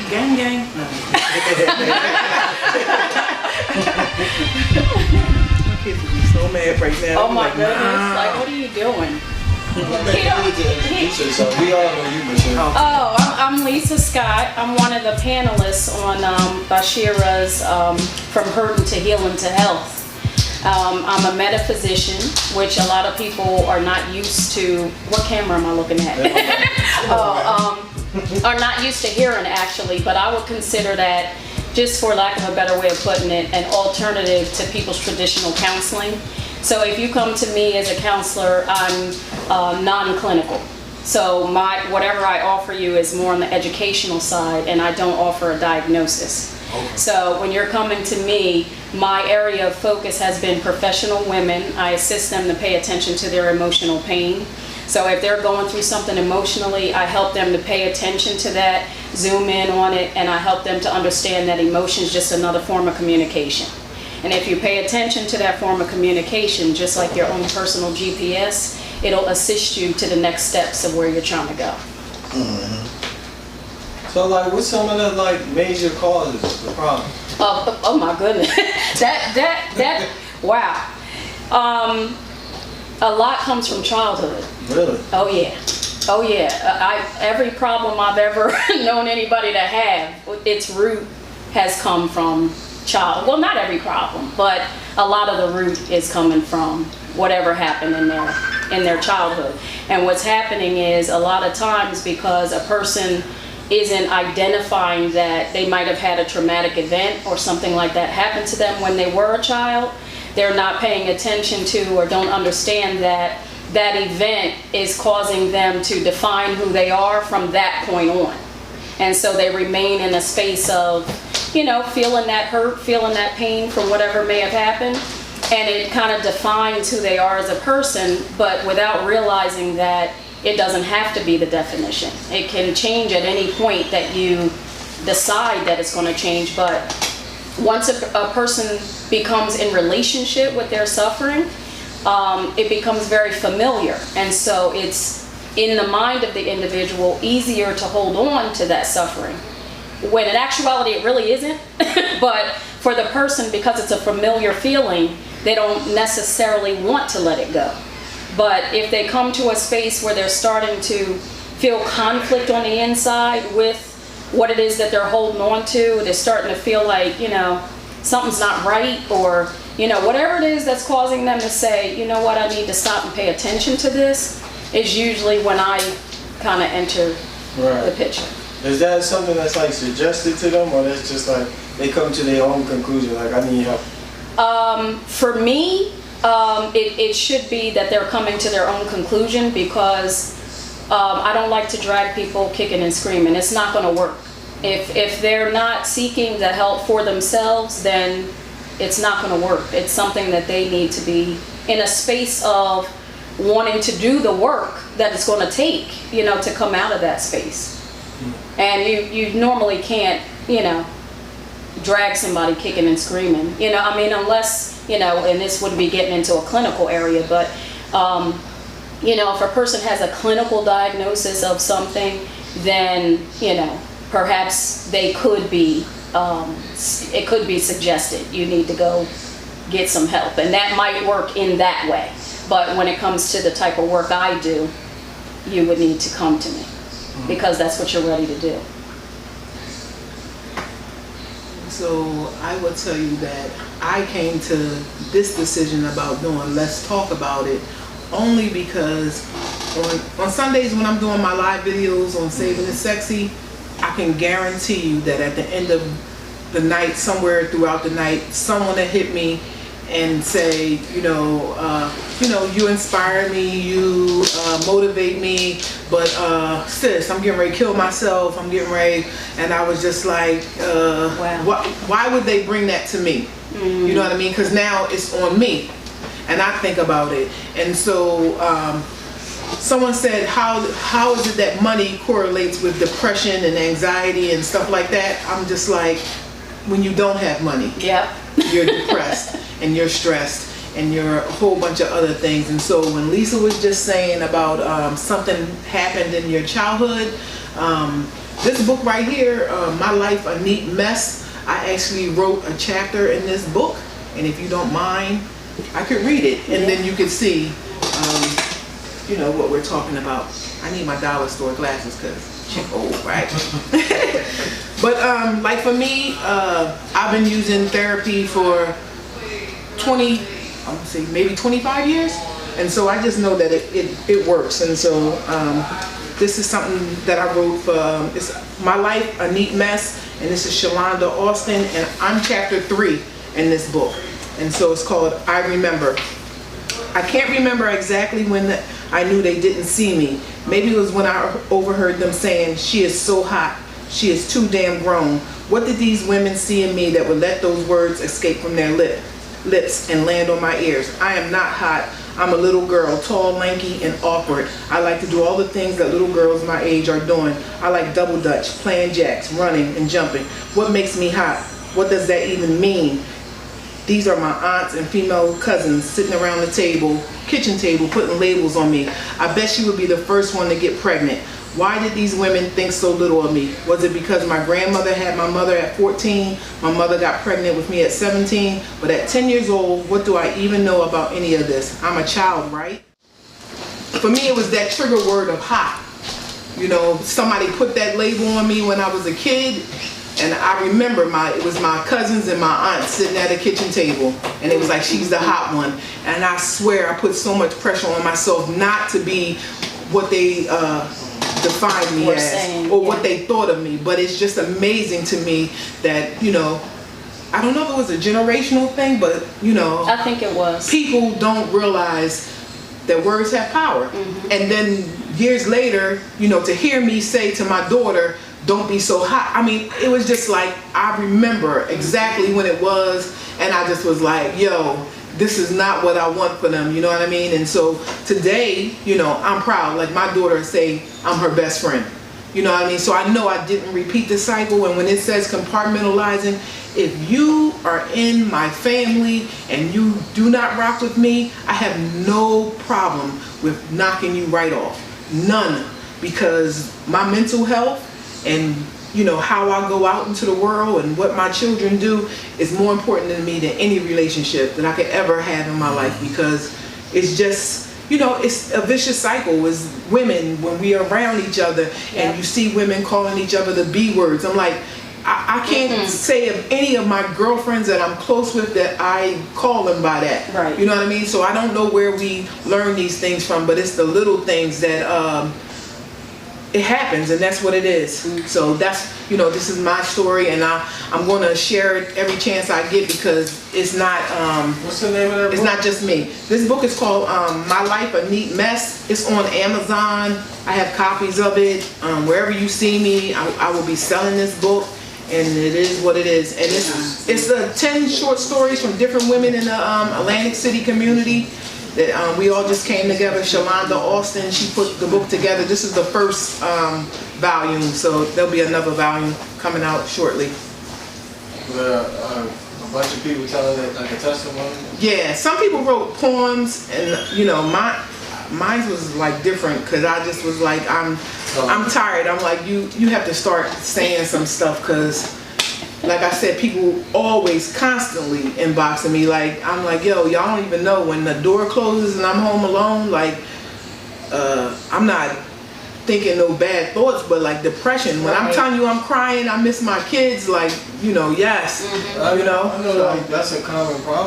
Gang, gang. No. My kids would be so mad right now. Oh my goodness! Like, what are you doing? We all know you, Michelle. Oh, I'm Lisa Scott. I'm one of the panelists on Bashira's From Hurting to Healing to Health. I'm a metaphysician, which a lot of people are not used to. What camera am I looking at? Are not used to hearing actually, but I would consider that, just for lack of a better way of putting it, an alternative to people's traditional counseling. So if you come to me as a counselor, I'm non-clinical. So whatever I offer you is more on the educational side, and I don't offer a diagnosis. Okay. So when you're coming to me, my area of focus has been professional women. I assist them to pay attention to their emotional pain. So if they're going through something emotionally, I help them to pay attention to that, zoom in on it, and I help them to understand that emotion is just another form of communication. And if you pay attention to that form of communication, just like your own personal GPS, it'll assist you to the next steps of where you're trying to go. Mm-hmm. So, like, what's some of the major causes of the problem? Oh my goodness, wow. A lot comes from childhood. Really? Oh yeah. Every problem I've ever known anybody to have, its root has come from child. Well, not every problem, but a lot of the root is coming from whatever happened in their childhood. And what's happening is, a lot of times, because a person isn't identifying that they might have had a traumatic event or something like that happen to them when they were a child, they're not paying attention to or don't understand that that event is causing them to define who they are from that point on. And so they remain in a space of, feeling that hurt, feeling that pain from whatever may have happened. And it kind of defines who they are as a person, but without realizing that it doesn't have to be the definition. It can change at any point that you decide that it's going to change. But once a person becomes in relationship with their suffering, it becomes very familiar. And so it's, in the mind of the individual, easier to hold on to that suffering, when in actuality it really isn't. But for the person, because it's a familiar feeling, they don't necessarily want to let it go. But if they come to a space where they're starting to feel conflict on the inside with what it is that they're holding on to, they're starting to feel like, something's not right, or, whatever it is that's causing them to say, you know what, I need to stop and pay attention to this, is usually when I kind of enter the picture. Is that something that's suggested to them, or that's just they come to their own conclusion, I need help? For me, it should be that they're coming to their own conclusion, because I don't like to drag people kicking and screaming. It's not going to work. If they're not seeking the help for themselves, then it's not going to work. It's something that they need to be in a space of wanting to do the work that it's going to take, to come out of that space. And you normally can't, drag somebody kicking and screaming, unless, and this would be getting into a clinical area, but, if a person has a clinical diagnosis of something, then, perhaps they could be, it could be suggested, you need to go get some help, and that might work in that way. But when it comes to the type of work I do, you would need to come to me, because that's what you're ready to do. So I will tell you that I came to this decision about doing Let's Talk About It only because on Sundays when I'm doing my live videos on Saving It Sexy, I can guarantee you that at the end of the night, somewhere throughout the night, someone will hit me and say, you inspire me, you motivate me, but sis, I'm getting ready to kill myself, I'm getting ready, and I was just like, wow. why would they bring that to me? You know what I mean? Because now it's on me, and I think about it. And so someone said, how is it that money correlates with depression and anxiety and stuff like that? I'm just like, when you don't have money, you're depressed and you're stressed and you're a whole bunch of other things. And so when Lisa was just saying about something happened in your childhood, this book right here, My Life a Neat Mess, I actually wrote a chapter in this book, and if you don't mind, I could read it, and then you could see, you know, what we're talking about. I need my dollar store glasses because I'm old, right? But like for me, I've been using therapy for 20, I'm gonna say maybe 25 years, and so I just know that it works. And so this is something that I wrote for it's My Life a Neat Mess, and this is Shalonda Austin, and I'm chapter 3 in this book, and so it's called I Remember. I can't remember exactly when I knew they didn't see me. Maybe it was when I overheard them saying, "She is so hot, she is too damn grown." What did these women see in me that would let those words escape from their lips and land on my ears? I am not hot. I'm a little girl, tall, lanky, and awkward. I like to do all the things that little girls my age are doing. I like double dutch, playing jacks, running, and jumping. What makes me hot? What does that even mean? These are my aunts and female cousins sitting around the table, kitchen table, putting labels on me. I bet she would be the first one to get pregnant. Why did these women think so little of me? Was it because my grandmother had my mother at 14, my mother got pregnant with me at 17, but at 10 years old, what do I even know about any of this? I'm a child, right? For me, it was that trigger word of hot. You know, somebody put that label on me when I was a kid, and I remember it was my cousins and my aunt sitting at a kitchen table, and it was like, she's the hot one. And I swear I put so much pressure on myself not to be what they defined me as, or what they thought of me. But it's just amazing to me that, you know, I don't know if it was a generational thing, but, you know, I think it was. People don't realize that words have power. And then years later, you know, to hear me say to my daughter, "Don't be so hot." I mean, it was just like, I remember exactly when it was, and I just was like, yo, this is not what I want for them, you know what I mean? And so today, you know, I'm proud. Like my daughter say I'm her best friend, you know what I mean? So I know I didn't repeat the cycle. And when it says compartmentalizing, if you are in my family and you do not rock with me, I have no problem with knocking you right off. None. Because my mental health and, you know, how I go out into the world and what my children do is more important to me than any relationship that I could ever have in my life, because it's just, you know, it's a vicious cycle. As women, when we are around each other and you see women calling each other the B words, I'm like, I can't say of any of my girlfriends that I'm close with that I call them by that. Right. You know what I mean? So I don't know where we learn these things from, but it's the little things that it happens, and that's what it is. So that's, you know, this is my story, and I'm going to share it every chance I get, because it's not what's the name of that book? It's not just me. This book is called My Life a Neat Mess. It's on Amazon. I have copies of it. Wherever you see me, I will be selling this book, and it is what it is. And it's 10 short stories from different women in the Atlantic City community that we all just came together. Shalonda Austin, she put the book together. This is the first volume, so there'll be another volume coming out shortly. A bunch of people telling it like a testimony? Yeah, some people wrote poems, and, you know, mine was like different, because I just was like, I'm tired. I'm like, you have to start saying some stuff, because like I said, people always constantly inboxing me. Like, I'm like, yo, y'all don't even know when the door closes and I'm home alone. Like, I'm not thinking no bad thoughts, but like depression. When I'm telling you I'm crying, I miss my kids. Like, you know, yes, you know. I know, like, that's a common problem.